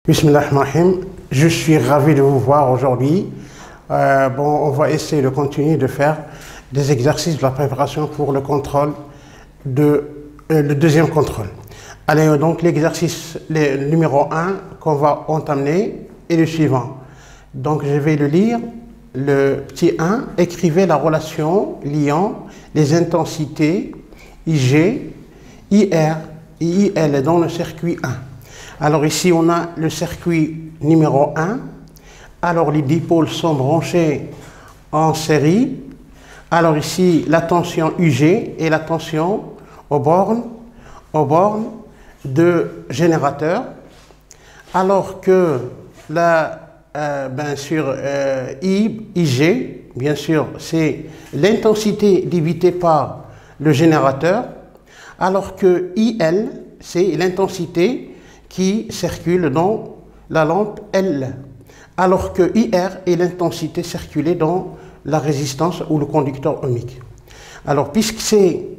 Bismillahirrahmanirrahim. Je suis ravi de vous voir aujourd'hui. On va essayer de continuer de faire des exercices de la préparation pour le contrôle le deuxième contrôle. Allez, donc l'exercice numéro 1 qu'on va entamer est le suivant. Donc je vais le lire. Le petit 1, écrivez la relation liant les intensités IG, IR et IL dans le circuit 1. Alors ici, on a le circuit numéro 1. Alors les dipôles sont branchés en série. Alors ici, la tension UG et la tension aux bornes de générateur. Alors que IG, bien sûr, c'est l'intensité divisée par le générateur. Alors que IL, c'est l'intensité qui circule dans la lampe L, alors que IR est l'intensité circulée dans la résistance ou le conducteur ohmique. Alors, puisque ces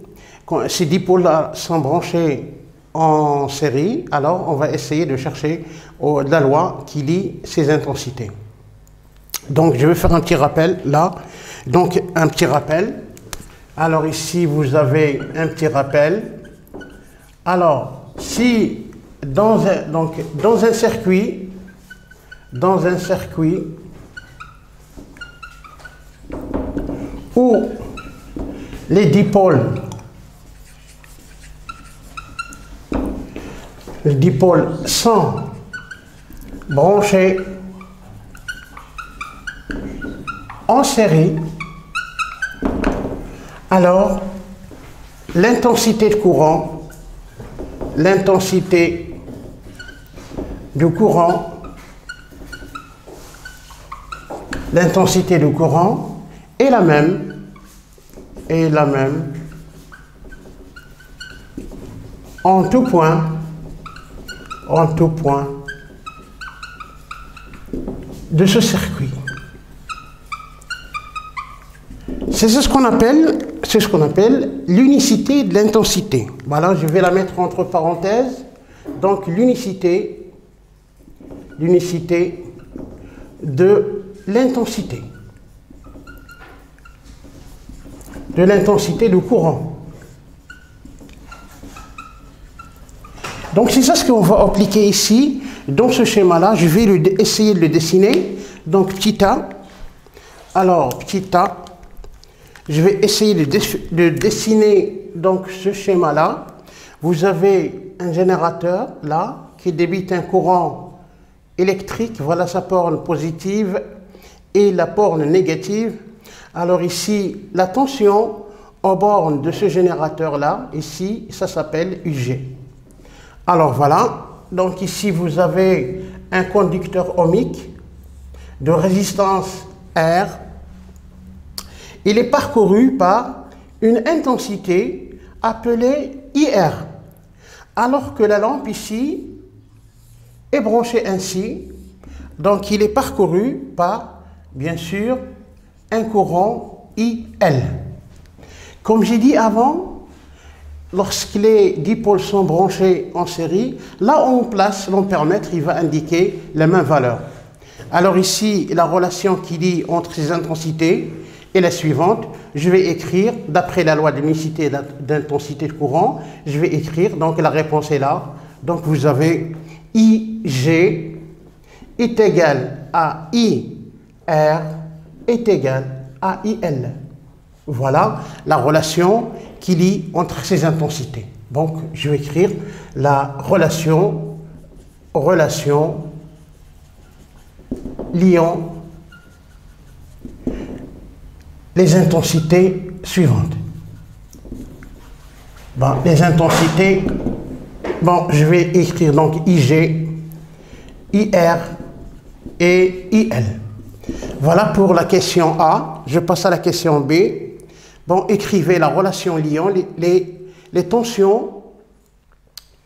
dipôles-là sont branchés en série, alors on va essayer de chercher la loi qui lie ces intensités. Donc, je vais faire un petit rappel là. Donc, un petit rappel. Alors, ici, vous avez un petit rappel. Alors, si dans un circuit où les dipôles sont branchés en série, alors l'intensité de courant est la même en tout point de ce circuit. C'est ce qu'on appelle l'unicité de l'intensité. Voilà, je vais la mettre entre parenthèses. Donc l'unicité de l'intensité du courant. Donc c'est ça ce qu'on va appliquer ici dans ce schéma là. Je vais essayer de le dessiner. Donc petit a, alors petit a, je vais essayer de dessiner donc ce schéma là. Vous avez un générateur là qui débite un courant électrique, voilà sa borne positive et la borne négative. Alors ici, la tension aux bornes de ce générateur-là, ici, ça s'appelle UG. Alors voilà, donc ici vous avez un conducteur ohmique de résistance R. Il est parcouru par une intensité appelée IR. Alors que la lampe ici est branchée ainsi, donc il est parcouru par, bien sûr, un courant IL. Comme j'ai dit avant, lorsque les dipôles sont branchés en série, là où on place l'ampèremètre, il va indiquer la même valeur. Alors ici, la relation qui lie entre ces intensités est la suivante. Je vais écrire, d'après la loi de l'unicité d'intensité de courant, je vais écrire, donc la réponse est là. Donc vous avez IG est égal à IR est égal à IL. Voilà la relation qui lie entre ces intensités. Donc je vais écrire la relation liant les intensités suivantes. Bon, les intensités, bon, je vais écrire donc IG, IR et IL. Voilà pour la question A. Je passe à la question B. Bon, écrivez la relation liant les tensions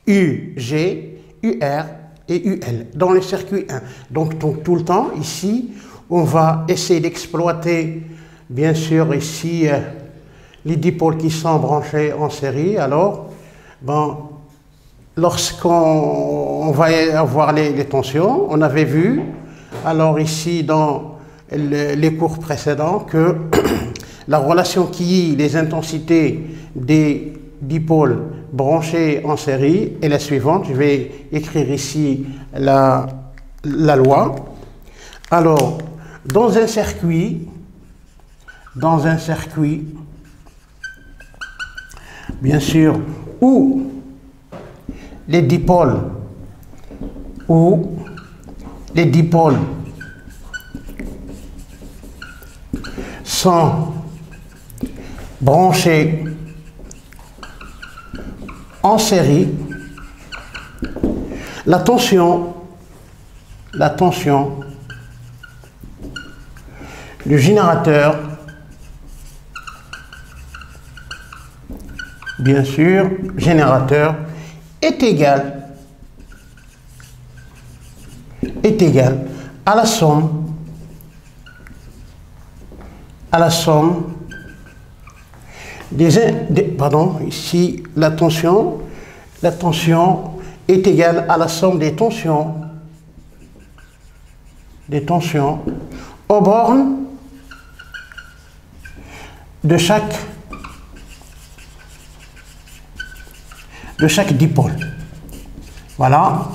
UG, UR et UL dans le circuit 1. Donc tout le temps, ici, on va essayer d'exploiter, bien sûr, ici, les dipôles qui sont branchés en série. Alors, bon, lorsqu'on va avoir les tensions, on avait vu, alors ici dans les cours précédents, que la relation qui lie les intensités des dipôles branchés en série est la suivante. Je vais écrire ici la loi. Alors, dans un circuit, bien sûr, où les dipôles sont branchés en série, la tension du générateur, bien sûr, générateur, est égale à la somme ici la tension est égale à la somme des tensions aux bornes de chaque dipôle. Voilà.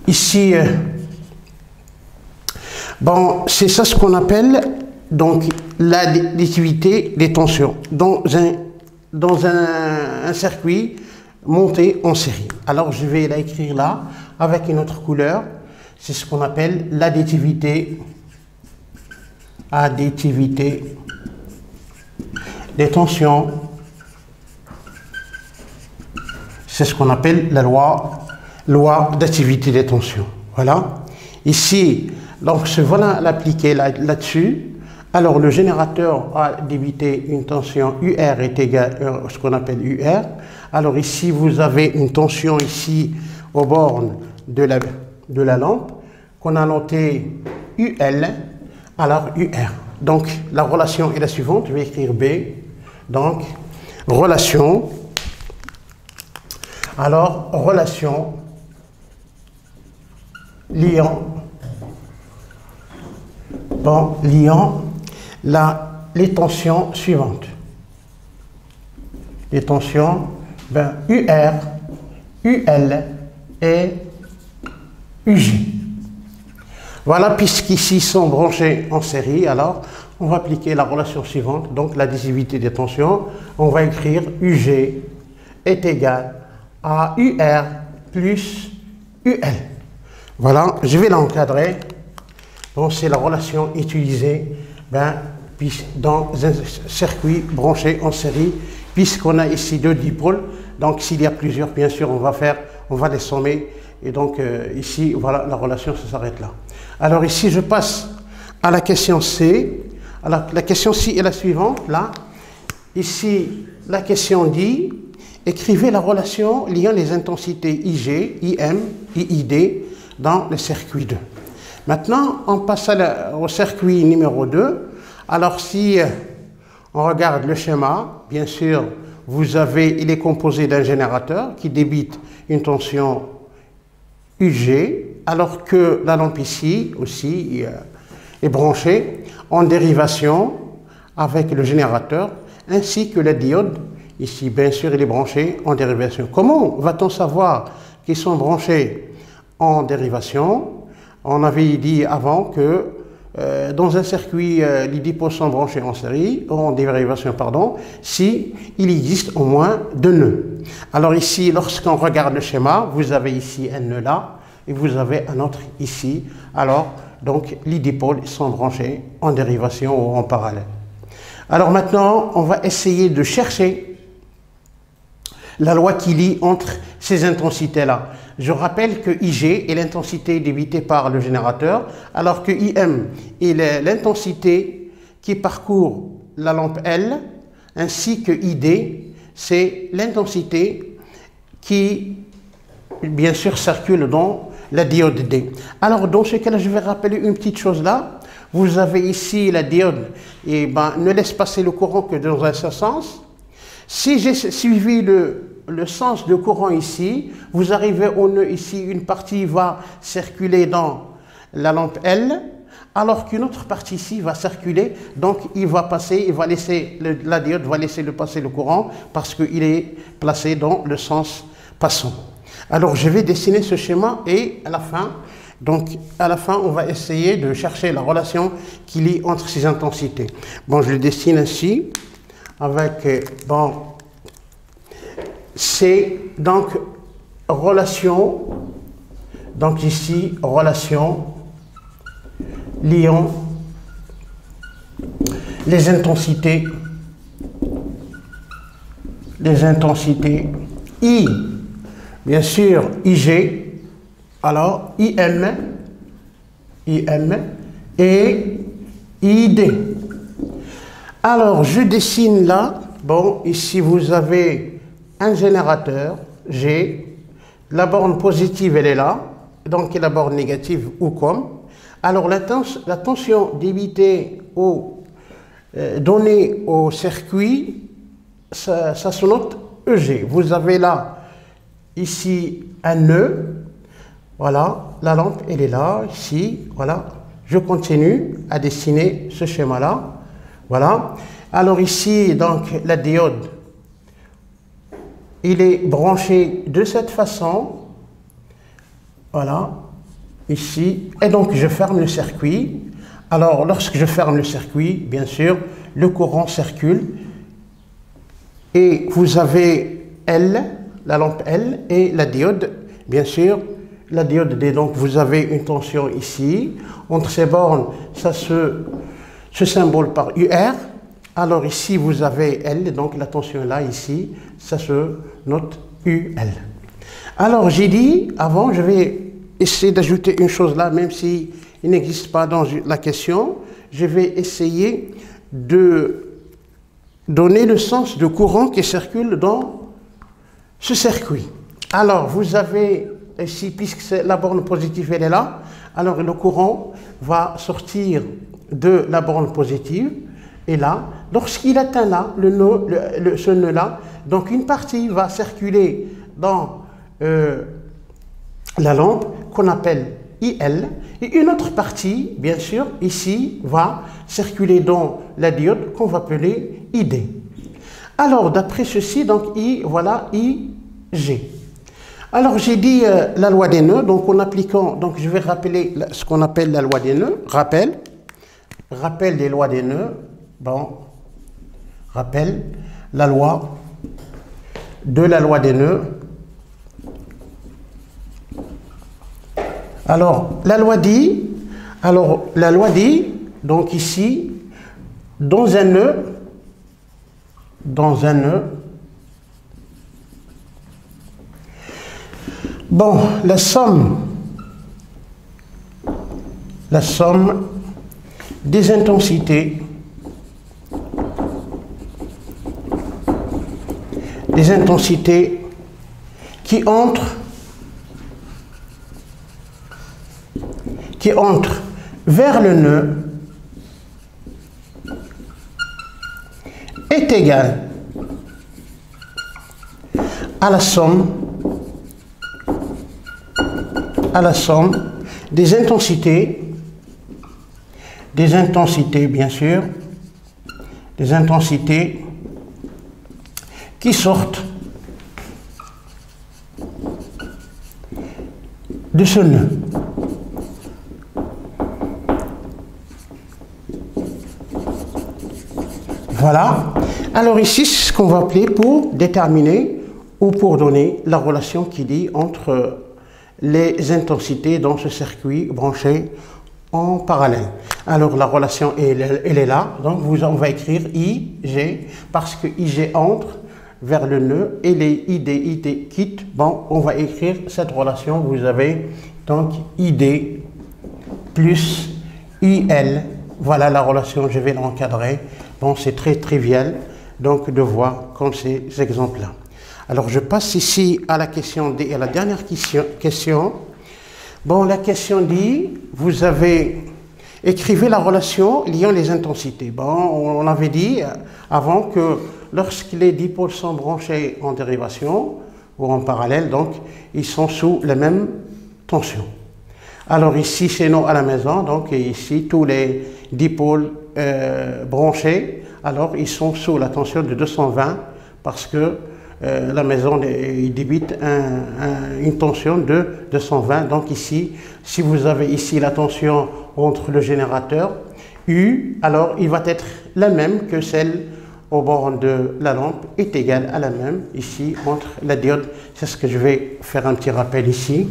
Ici, bon, c'est ça ce qu'on appelle donc l'additivité des tensions dans un circuit monté en série. Alors je vais l'écrire là avec une autre couleur. C'est ce qu'on appelle l'additivité des tensions. C'est ce qu'on appelle la loi d'activité des tensions. Voilà. Ici, donc voilà l'appliquer là-dessus. Alors le générateur a débité une tension UR est égale à ce qu'on appelle UR. Alors ici vous avez une tension ici aux bornes de la lampe qu'on a noté UL, alors UR. Donc la relation est la suivante, je vais écrire B. Donc relation, alors relation liant les tensions suivantes. Les tensions, UR, UL et UG. Voilà, puisqu'ici sont branchés en série, alors on va appliquer la relation suivante, donc l'additivité des tensions. On va écrire UG est égal à UR plus UL. Voilà, je vais l'encadrer. Bon, c'est la relation utilisée dans un circuit branché en série, puisqu'on a ici deux dipôles. Donc s'il y a plusieurs, bien sûr, on va les sommer. Et donc ici, voilà, la relation s'arrête là. Alors ici, je passe à la question C. Alors la question C est la suivante, là. Ici, la question dit, écrivez la relation liant les intensités IG, IM et ID dans le circuit 2. Maintenant, on passe au circuit numéro 2. Alors, si on regarde le schéma, bien sûr, il est composé d'un générateur qui débite une tension UG, alors que la lampe ici aussi est branchée en dérivation avec le générateur, ainsi que la diode. Ici, bien sûr, il est branché en dérivation. Comment va-t-on savoir qu'ils sont branchés en dérivation? On avait dit avant que dans un circuit, les dipôles sont branchés en série, en dérivation, pardon, si il existe au moins deux nœuds. Alors ici, lorsqu'on regarde le schéma, vous avez ici un nœud là, et vous avez un autre ici. Alors, donc, les dipôles sont branchés en dérivation ou en parallèle. Alors maintenant, on va essayer de chercher la loi qui lie entre ces intensités-là. Je rappelle que IG est l'intensité débitée par le générateur, alors que IM est l'intensité qui parcourt la lampe L, ainsi que ID, c'est l'intensité qui, bien sûr, circule dans la diode D. Alors, dans ce cas-là, je vais rappeler une petite chose là. Vous avez ici la diode, et ne laisse passer le courant que dans un seul sens. Si j'ai suivi le sens de courant ici, vous arrivez au nœud ici, une partie va circuler dans la lampe L, alors qu'une autre partie ici va circuler, donc il va passer, il va laisser, la diode va laisser passer le courant parce qu'il est placé dans le sens passant. Alors je vais dessiner ce schéma et à la fin, on va essayer de chercher la relation qui lie entre ces intensités. Bon, je le dessine ainsi, avec, bon, c'est donc relation, donc ici, relation liant les intensités I, bien sûr, IG, alors IM et ID. Alors, je dessine là, bon, ici vous avez un générateur, G, la borne positive elle est là, donc la borne négative ou comme. Alors la tension débitée donnée au circuit, ça se note EG. Vous avez là, ici, un nœud, voilà, la lampe elle est là, ici, voilà. Je continue à dessiner ce schéma-là, voilà. Alors ici, donc, la diode, il est branché de cette façon, voilà, ici, et donc je ferme le circuit. Alors lorsque je ferme le circuit, bien sûr, le courant circule et vous avez L, la lampe L et la diode, bien sûr, la diode D, donc vous avez une tension ici, entre ces bornes, ça se symbole par UR. Alors ici vous avez L, donc la tension est là, ici, ça se note UL. Alors j'ai dit, avant, je vais essayer d'ajouter une chose là, même si il n'existe pas dans la question, je vais essayer de donner le sens de courant qui circule dans ce circuit. Alors vous avez ici, puisque la borne positive elle est là, alors le courant va sortir de la borne positive, et là, lorsqu'il atteint là, ce nœud-là, donc une partie va circuler dans la lampe qu'on appelle IL, et une autre partie, bien sûr, ici, va circuler dans la diode qu'on va appeler ID. Alors, d'après ceci, donc voilà IG. Alors, j'ai dit la loi des nœuds, donc en appliquant, donc je vais rappeler ce qu'on appelle la loi des nœuds, rappel des lois des nœuds. Bon, rappel, la loi des nœuds. Alors, la loi dit, donc ici, dans un nœud, bon, la somme des intensités qui entrent vers le nœud est égale à la somme des intensités, bien sûr, des intensités qui sortent de ce nœud. Voilà. Alors ici, c'est ce qu'on va appeler pour déterminer ou pour donner la relation qui lie entre les intensités dans ce circuit branché en parallèle. Alors la relation, elle est là. Donc on va écrire IG parce que IG entre vers le nœud et les ID quittent. Bon, on va écrire cette relation. Vous avez donc ID plus IL. Voilà la relation, je vais l'encadrer. Bon, c'est très trivial donc de voir comme ces exemples-là. Alors je passe ici à la question D et à la dernière question. Bon, la question dit, vous avez écrivez la relation liant les intensités. Bon, on avait dit avant que lorsque les dipôles sont branchés en dérivation ou en parallèle, donc ils sont sous la même tension. Alors ici, chez nous à la maison, donc ici, tous les dipôles branchés, alors ils sont sous la tension de 220 parce que la maison il débite une tension de 220. Donc ici, si vous avez ici la tension entre le générateur U, alors il va être la même que celle au bord de la lampe, est égale à la même ici entre la diode. C'est ce que je vais faire un petit rappel ici.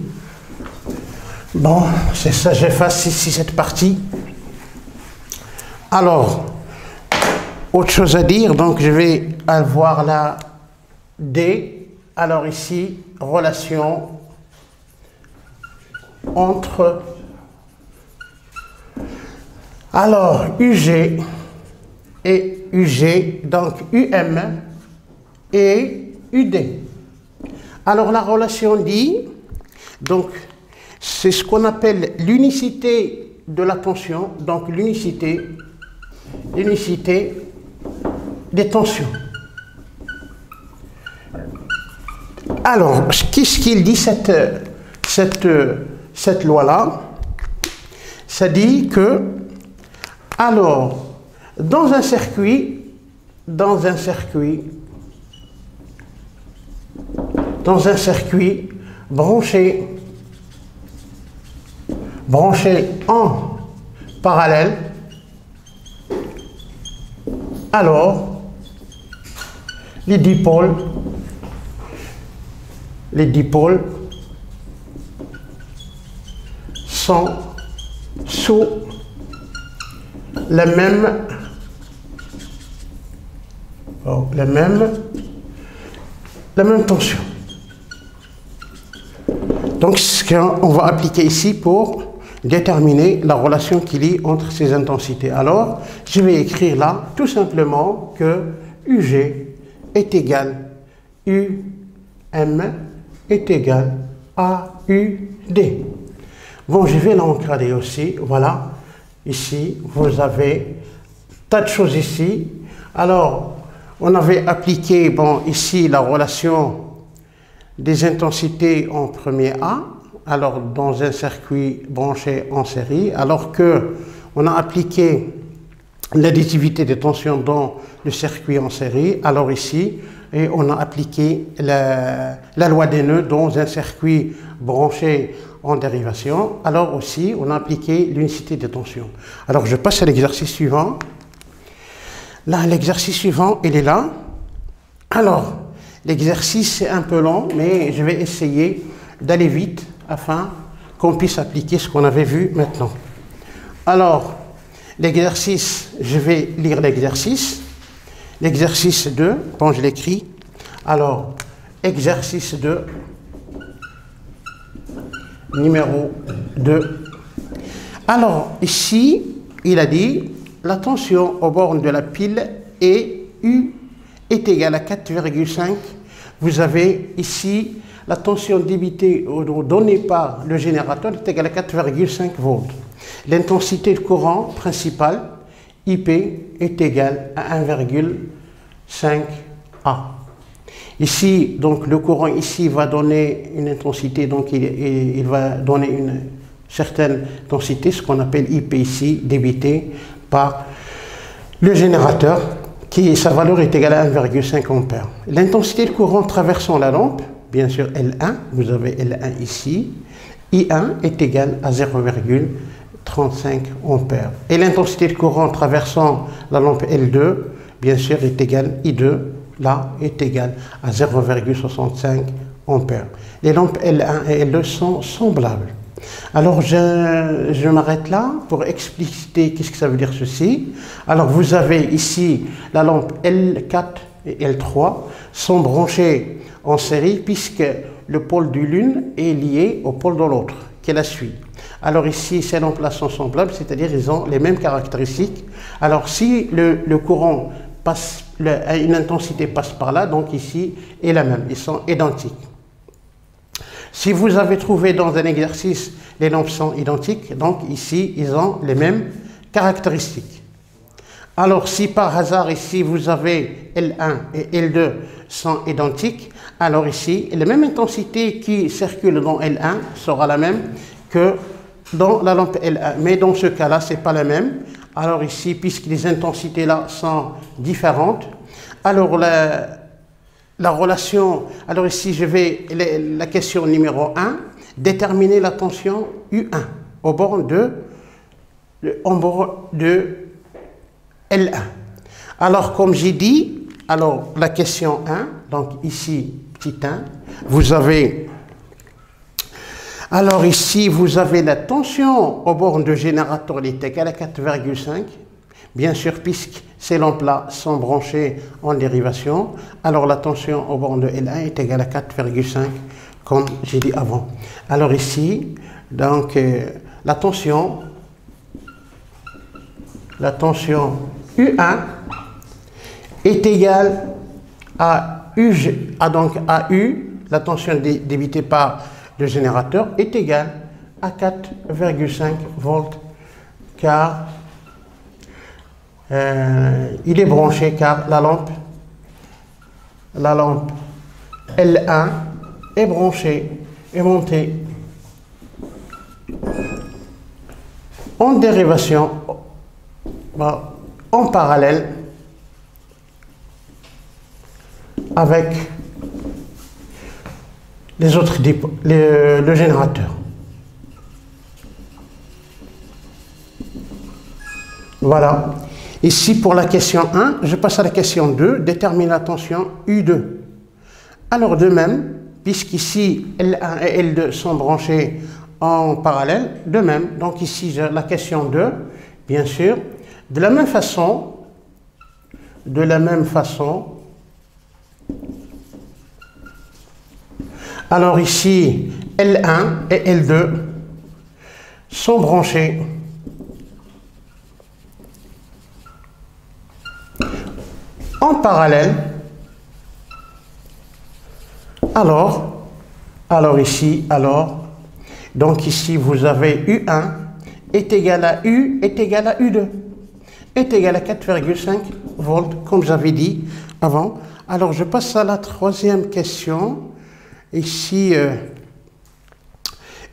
Bon, c'est ça, j'efface ici cette partie. Alors, autre chose à dire, donc je vais avoir la D. Alors ici, relation entre alors UG et UG, donc UM et UD. Alors la relation dit, donc c'est ce qu'on appelle l'unicité de la tension, donc l'unicité des tensions. Alors, qu'est-ce qu'il dit cette loi-là? Ça dit que, alors, dans un circuit branché en parallèle, alors les dipôles sont sous la même tension. Donc ce qu'on va appliquer ici pour déterminer la relation qu'il y a entre ces intensités. Alors, je vais écrire là tout simplement que UG est égal UM est égal à UD. Bon, je vais l'encadrer aussi. Voilà, ici, vous avez tas de choses ici. Alors, on avait appliqué, bon, ici, la relation des intensités en premier A, alors dans un circuit branché en série, alors que on a appliqué l'additivité des tensions dans le circuit en série, alors ici, et on a appliqué la loi des nœuds dans un circuit branché en dérivation, alors aussi on a appliqué l'unicité des tensions. Alors je passe à l'exercice suivant. Là, l'exercice suivant, il est là. Alors, l'exercice c'est un peu long, mais je vais essayer d'aller vite afin qu'on puisse appliquer ce qu'on avait vu maintenant. Alors, l'exercice, je vais lire l'exercice. L'exercice 2, bon, je l'écris. Alors, exercice 2, numéro 2. Alors, ici, il a dit, la tension aux bornes de la pile est U est égale à 4,5. Vous avez ici la tension débitée ou donnée par le générateur est égale à 4,5 volts. L'intensité de courant principal, IP, est égale à 1,5 A. Ici, donc, le courant ici va donner une intensité, donc il va donner une certaine densité, ce qu'on appelle IP ici, débité par le générateur, qui sa valeur est égale à 1,5 ampères. L'intensité de courant traversant la lampe, bien sûr L1, vous avez L1 ici, I1 est égale à 0,35 ampères. Et l'intensité de courant traversant la lampe L2, bien sûr, est égale, I2, là, est égale à 0,65 ampères. Les lampes L1 et L2 sont semblables. Alors, je m'arrête là pour expliquer qu'est-ce que ça veut dire ceci. Alors, vous avez ici la lampe L4 et L3 sont branchées en série puisque le pôle de l'une est lié au pôle de l'autre, qui est la suite. Alors ici, ces lampes-là sont semblables, c'est-à-dire ils ont les mêmes caractéristiques. Alors, si le courant passe, une intensité passe par là, donc ici est la même, ils sont identiques. Si vous avez trouvé dans un exercice, les lampes sont identiques, donc ici, ils ont les mêmes caractéristiques. Alors, si par hasard, ici, vous avez L1 et L2 sont identiques, alors ici, la même intensité qui circule dans L1 sera la même que dans la lampe L1. Mais dans ce cas-là, ce n'est pas la même. Alors ici, puisque les intensités là sont différentes, alors la relation, alors ici, je vais, la question numéro 1, déterminer la tension U1 au bord de L1. Alors, comme j'ai dit, alors la question 1, donc ici, petit 1, vous avez, alors ici, vous avez la tension au bord de générateur, elle est égale à 4,5. Bien sûr, puisque ces lampes-là sont branchées en dérivation, alors la tension au bord de L1 est égale à 4,5, comme j'ai dit avant. Alors ici, donc, la tension U1 est égale à U, la tension débitée par le générateur est égale à 4,5 volts, car il est branché, car la lampe L1 est branchée, est montée en dérivation, en parallèle avec les autres le générateur. Voilà. Ici, pour la question 1, je passe à la question 2, détermine la tension U2. Alors, de même, puisqu'ici, L1 et L2 sont branchés en parallèle, de même, donc ici, la question 2, bien sûr, de la même façon, alors ici, L1 et L2 sont branchés en parallèle. Donc ici, vous avez U1 est égal à U est égal à U2 est égal à 4,5 volts, comme j'avais dit avant. Alors, je passe à la troisième question. Ici,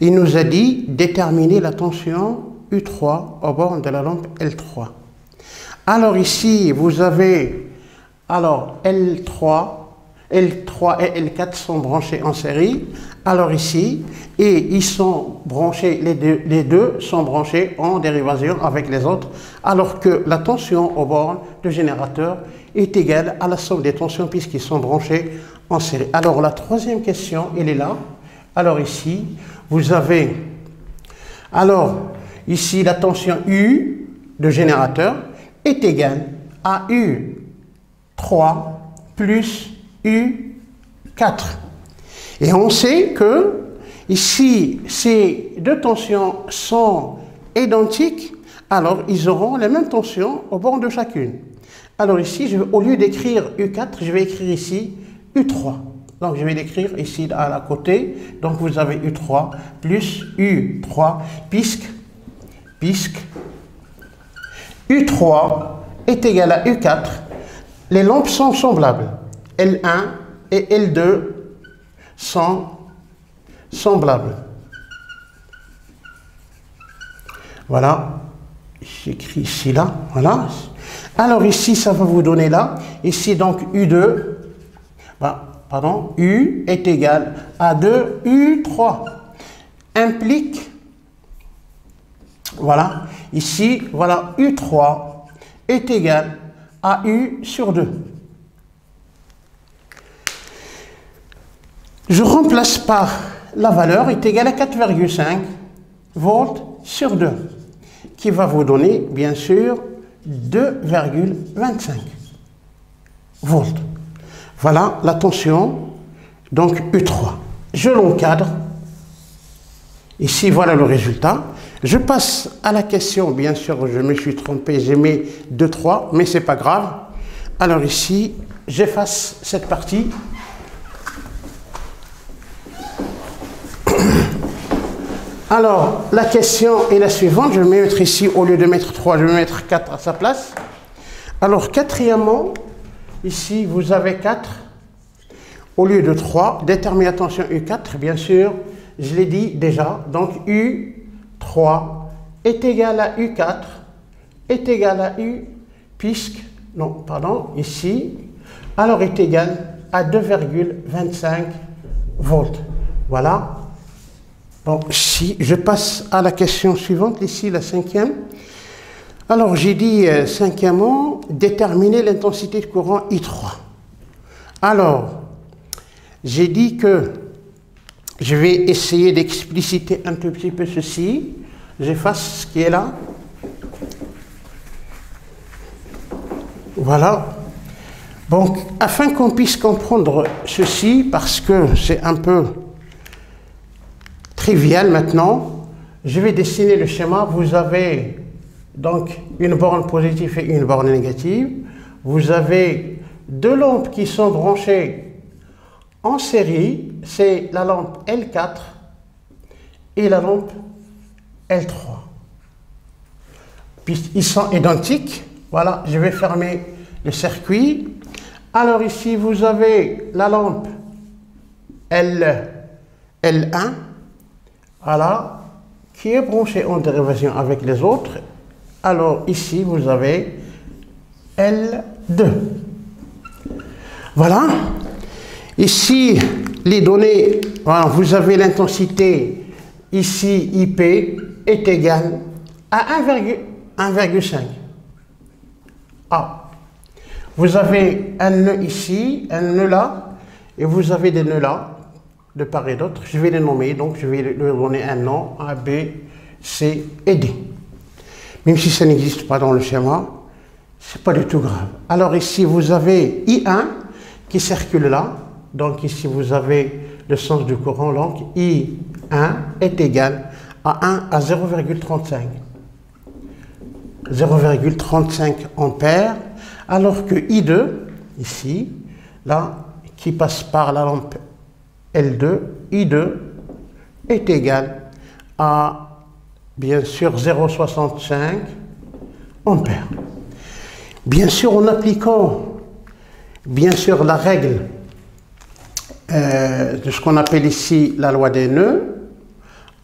il nous a dit déterminer la tension U3 au bord de la lampe L3. Alors ici, vous avez, alors L3 et L4 sont branchés en série. Alors ici, et ils sont branchés, les deux sont branchés en dérivation avec les autres, alors que la tension au bord du générateur est égale à la somme des tensions puisqu'ils sont branchés en série. Alors la troisième question, elle est là. Alors ici, vous avez, alors ici la tension U de générateur est égale à U3 plus U4. Et on sait que ici, ces deux tensions sont identiques, alors ils auront la même tension au bord de chacune. Alors ici, au lieu d'écrire U4, je vais écrire ici U3. Donc je vais l'écrire ici à la côté. Donc vous avez U3 plus U3, puisque U3 est égal à U4. Les lampes sont semblables. L1 et L2 sont semblables. Voilà. J'écris ici, là. Voilà. Alors ici, ça va vous donner là. Ici, donc, U2, U est égal à 2 U3. Implique, voilà. Ici, voilà, U3 est égal à U sur 2. Je remplace par la valeur est égale à 4,5 volts sur 2, qui va vous donner, bien sûr, 2,25 volts. Voilà la tension, donc U3. Je l'encadre. Ici, voilà le résultat. Je passe à la question, bien sûr, je me suis trompé, j'ai mis 2, 3, mais ce n'est pas grave. Alors ici, j'efface cette partie. Alors, la question est la suivante. Je vais mettre ici, au lieu de mettre 3, je vais mettre 4 à sa place. Alors, quatrièmement, ici, vous avez 4 au lieu de 3. Déterminez, attention, U4, bien sûr, je l'ai dit déjà. Donc, U3 est égal à U4 est égal à U, puisque, non, pardon, ici, alors est égal à 2,25 volts. Voilà. Bon, si je passe à la question suivante, ici, la 5e. Alors, j'ai dit, cinquièmement, déterminer l'intensité de courant I3. Alors, j'ai dit que je vais essayer d'expliciter un tout petit peu ceci. J'efface ce qui est là. Voilà. Donc, afin qu'on puisse comprendre ceci, parce que c'est un peu trivial maintenant, je vais dessiner le schéma. Vous avez donc une borne positive et une borne négative. Vous avez 2 lampes qui sont branchées en série. C'est la lampe L4 et la lampe L3. Puisqu'ils sont identiques, voilà, je vais fermer le circuit. Alors ici, vous avez la lampe L1, voilà, qui est branchée en dérivation avec les autres. Alors ici, vous avez L2. Voilà. Ici, les données, voilà, vous avez l'intensité, ici, IP est égale à 1,5. Ah. Vous avez un nœud ici, un nœud là, et vous avez des nœuds là, de part et d'autre. Je vais les nommer, donc je vais leur donner un nom, A, B, C et D. Même si ça n'existe pas dans le schéma, c'est pas du tout grave. Alors ici, vous avez I1 qui circule là. Donc ici, vous avez le sens du courant. Donc I1 est égal à 0,35. 0,35 ampères. Alors que I2, ici, là, qui passe par la lampe L2, I2 est égal à, bien sûr, 0,65 ampères. Bien sûr, en appliquant, bien sûr, la règle de ce qu'on appelle ici la loi des nœuds,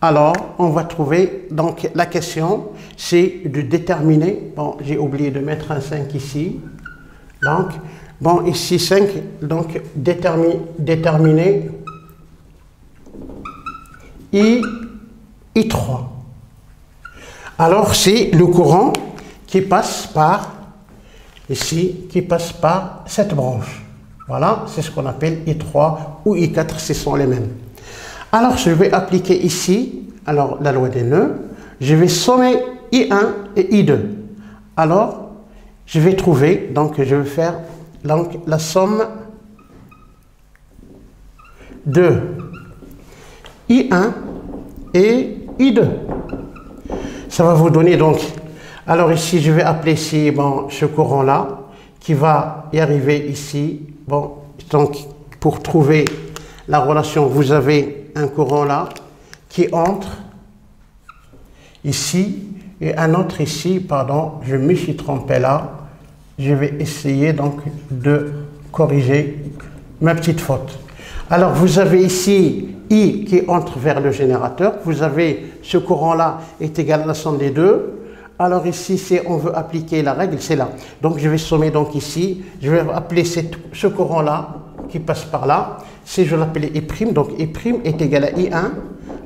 alors on va trouver, donc la question, c'est de déterminer, bon, j'ai oublié de mettre un 5 ici, donc, bon, ici 5, donc déterminer I3. Alors, c'est le courant qui passe par, ici, qui passe par cette branche. Voilà, c'est ce qu'on appelle I3 ou I4, ce sont les mêmes. Alors, je vais appliquer ici, alors, la loi des nœuds. Je vais sommer I1 et I2. Alors, je vais trouver, donc, je vais faire donc, la somme de I1 et I2. Ça va vous donner donc, alors ici, je vais appeler ici, bon, ce courant-là, qui va y arriver ici. Bon, donc, pour trouver la relation, vous avez un courant là, qui entre ici, et un autre ici, pardon, je me suis trompé là. Je vais essayer donc de corriger ma petite faute. Alors, vous avez ici I qui entre vers le générateur. Vous avez ce courant-là est égal à la somme des deux. Alors ici, on veut appliquer la règle, c'est là. Donc, je vais sommer donc ici. Je vais appeler ce courant-là qui passe par là. Si je l'appelle I', donc I' est égal à I1.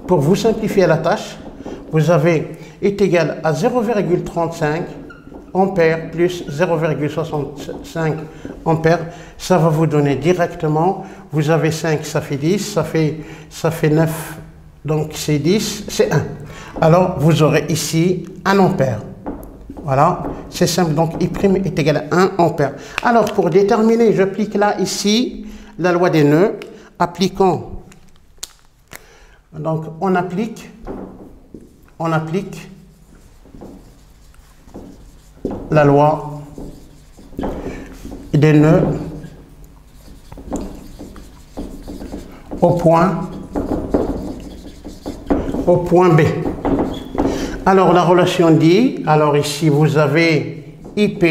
Pour vous simplifier la tâche, vous avez est égal à 0,35 ampères plus 0,65 ampères. Ça va vous donner directement, vous avez 5, ça fait 10, ça fait 9, donc c'est 10, c'est 1. Alors, vous aurez ici 1 ampère. Voilà, c'est simple, donc I' est égal à 1 ampère. Alors, pour déterminer, j'applique là, ici, la loi des nœuds, appliquant. Donc, on applique la loi des nœuds au point B. Alors la relation dit, alors ici vous avez IP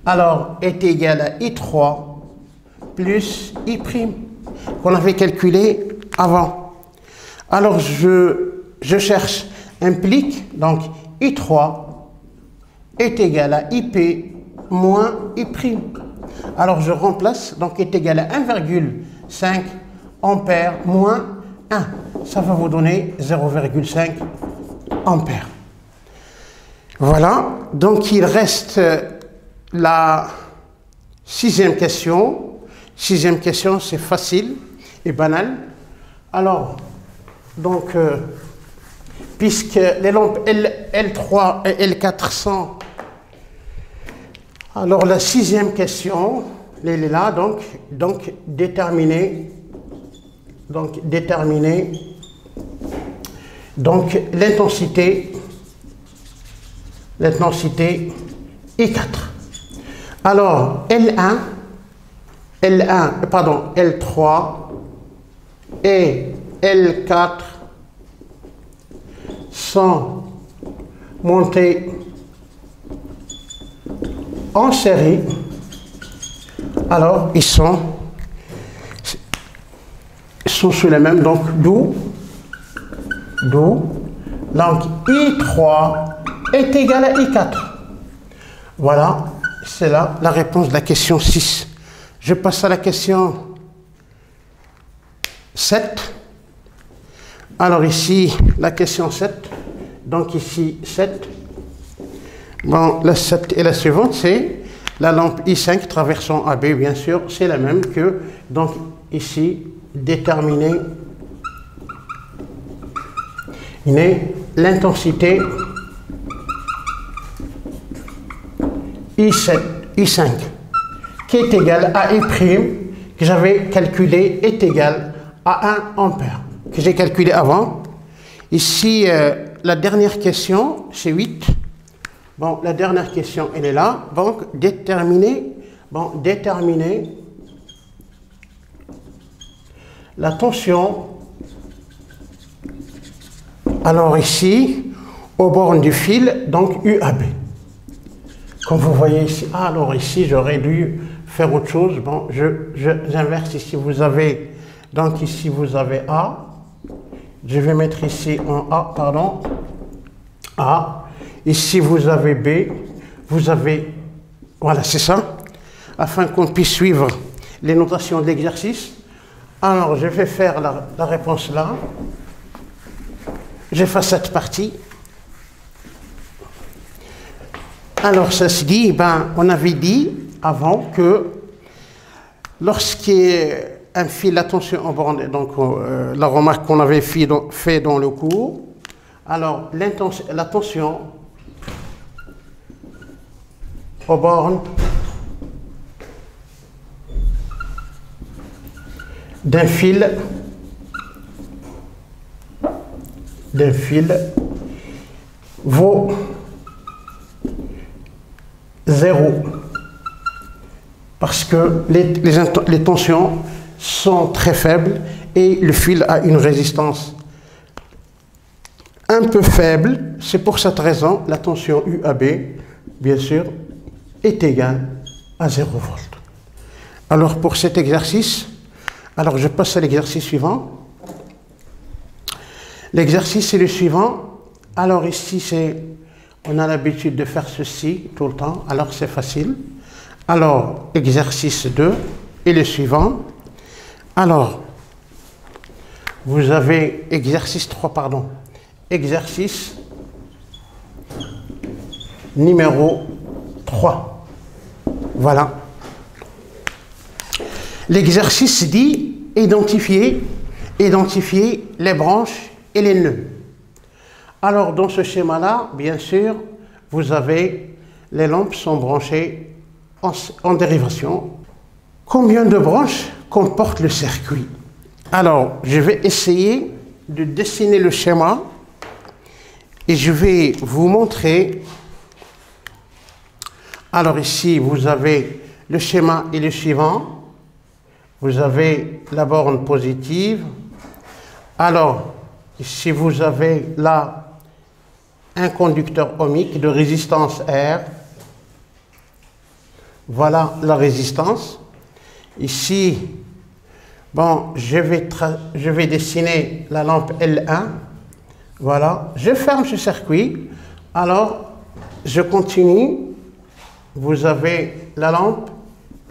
alors est égal à I3 plus I', qu'on avait calculé avant. Alors je cherche, implique, donc I3 est égal à IP moins I'. Alors je remplace, donc est égal à 1,5 ampères moins 1. Ça va vous donner 0,5 ampères. Voilà, donc il reste la sixième question. Sixième question, c'est facile et banal. Alors, donc, puisque les lampes L3 et L400, alors la sixième question, elle est là, donc déterminer donc l'intensité I4. Alors L3 et L4 sont montés en série. Alors ils sont sur les mêmes, donc d'où donc I3 est égal à I4. Voilà, c'est là la réponse de la question 6. Je passe à la question 7. Alors ici, la question 7. Donc ici, 7. Bon, la 7 et la suivante, c'est la lampe I5 traversant AB, bien sûr, c'est la même que, donc ici, déterminer l'intensité I5 qui est égal à I', que j'avais calculé, est égal à 1 ampère, que j'ai calculé avant. Ici, la dernière question, c'est 8. Bon, la dernière question, elle est là. Donc, déterminer la tension. Alors ici, aux bornes du fil, donc UAB. Comme vous voyez ici, alors ici, j'aurais dû faire autre chose. Bon, j'inverse ici, vous avez, donc ici, vous avez A. Je vais mettre ici en A, pardon, A. Ici, vous avez B. Vous avez, voilà, c'est ça, afin qu'on puisse suivre les notations de l'exercice. Alors, je vais faire la réponse là. J'efface cette partie. Alors, ça se dit, ben, on avait dit avant que lorsqu'un fil, attention en borne, donc la remarque qu'on avait fait dans le cours, alors la tension aux bornes d'un fil vaut 0 parce que les tensions sont très faibles et le fil a une résistance un peu faible. C'est pour cette raison la tension UAB, bien sûr, est égale à 0 volts. Alors pour cet exercice, alors je passe à l'exercice suivant. L'exercice est le suivant. Alors ici, on a l'habitude de faire ceci tout le temps, alors c'est facile. Alors, exercice 2 et le suivant. Alors, vous avez exercice 3, pardon. Exercice numéro 3. Voilà. L'exercice dit identifier les branches et les nœuds. Alors, dans ce schéma-là, bien sûr, vous avez les lampes sont branchées en dérivation. Combien de branches comporte le circuit? Alors, je vais essayer de dessiner le schéma et je vais vous montrer. Alors ici, vous avez le schéma et le suivant. Vous avez la borne positive. Alors, ici, vous avez là un conducteur ohmique de résistance R. Voilà la résistance. Ici, bon, je vais dessiner la lampe L1. Voilà, je ferme ce circuit. Alors, je continue. Vous avez la lampe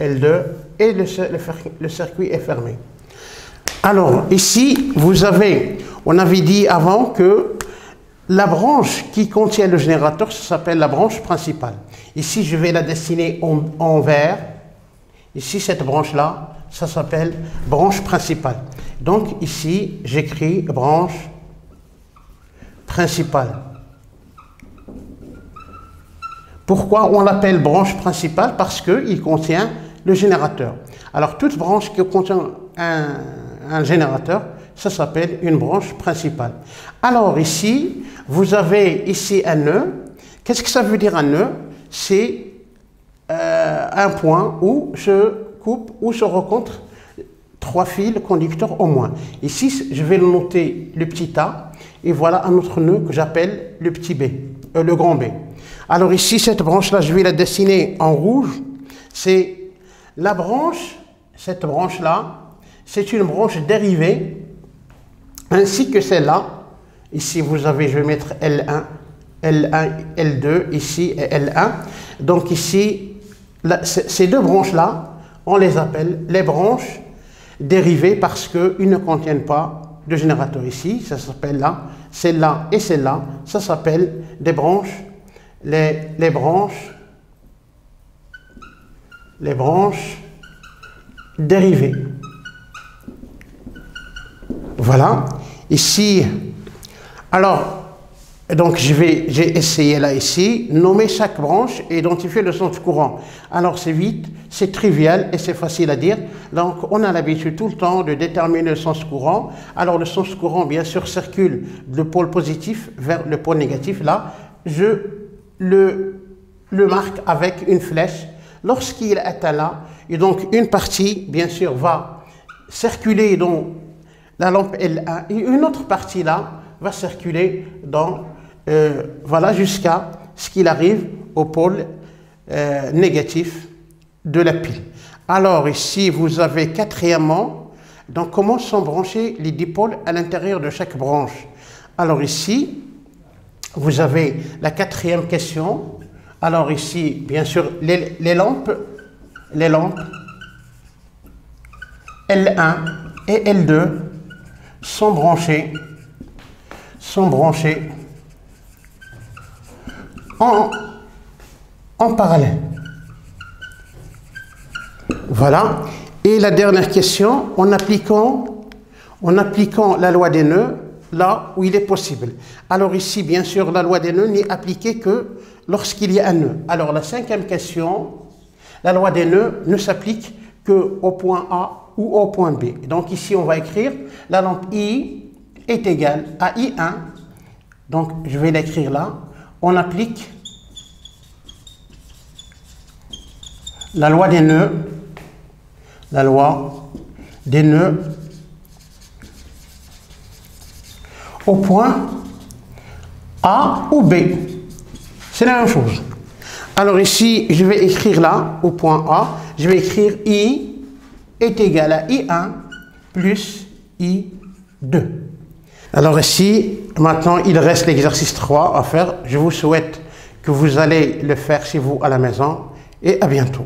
L2 et le circuit est fermé. Alors, ici, vous avez, on avait dit avant que la branche qui contient le générateur, ça s'appelle la branche principale. Ici, je vais la dessiner en vert. Ici, cette branche-là, ça s'appelle branche principale. Donc, ici, j'écris branche principale. Pourquoi on l'appelle branche principale? Parce qu'il contient le générateur. Alors, toute branche qui contient un générateur, ça s'appelle une branche principale. Alors, ici, vous avez ici un nœud. Qu'est-ce que ça veut dire un nœud? C'est un point où se rencontrent trois fils conducteurs au moins. Ici, je vais le noter le petit a, et voilà un autre nœud que j'appelle le petit b, le grand B. Alors ici, cette branche-là, je vais la dessiner en rouge. C'est la branche, cette branche-là, c'est une branche dérivée, ainsi que celle-là. Ici, vous avez, je vais mettre L1, L2, ici, et L1. Donc ici, ces deux branches-là, on les appelle les branches dérivées parce qu'ils ne contiennent pas de générateur. Ici, ça s'appelle là, celle-là et celle-là, ça s'appelle des branches, les branches dérivées. Voilà. Ici, alors, donc j'ai essayé là ici, nommer chaque branche et identifier le sens courant. Alors c'est vite, c'est trivial et c'est facile à dire. Donc on a l'habitude tout le temps de déterminer le sens courant. Alors le sens courant bien sûr circule du pôle positif vers le pôle négatif. Là, je le marque avec une flèche. Lorsqu'il atteint là, et donc une partie bien sûr va circuler dans la lampe L1 et une autre partie là va circuler dans voilà, jusqu'à ce qu'il arrive au pôle négatif de la pile. Alors ici, vous avez quatrièmement, donc comment sont branchés les dipôles à l'intérieur de chaque branche. Alors ici, vous avez la quatrième question. Alors ici, bien sûr, les lampes L1 et L2 sont branchées en parallèle. Voilà. Et la dernière question, en appliquant la loi des nœuds là où il est possible. Alors ici, bien sûr, la loi des nœuds n'est appliquée que lorsqu'il y a un nœud. Alors la cinquième question, la loi des nœuds ne s'applique qu'au point A ou au point B. Donc ici, on va écrire la lampe I est égale à I1. Donc je vais l'écrire là. On applique la loi des nœuds, au point A ou B. C'est la même chose. Alors ici, je vais écrire là, au point A, je vais écrire I est égal à I1 plus I2. Alors ici, maintenant, il reste l'exercice 3 à faire. Je vous souhaite que vous allez le faire chez vous à la maison et à bientôt.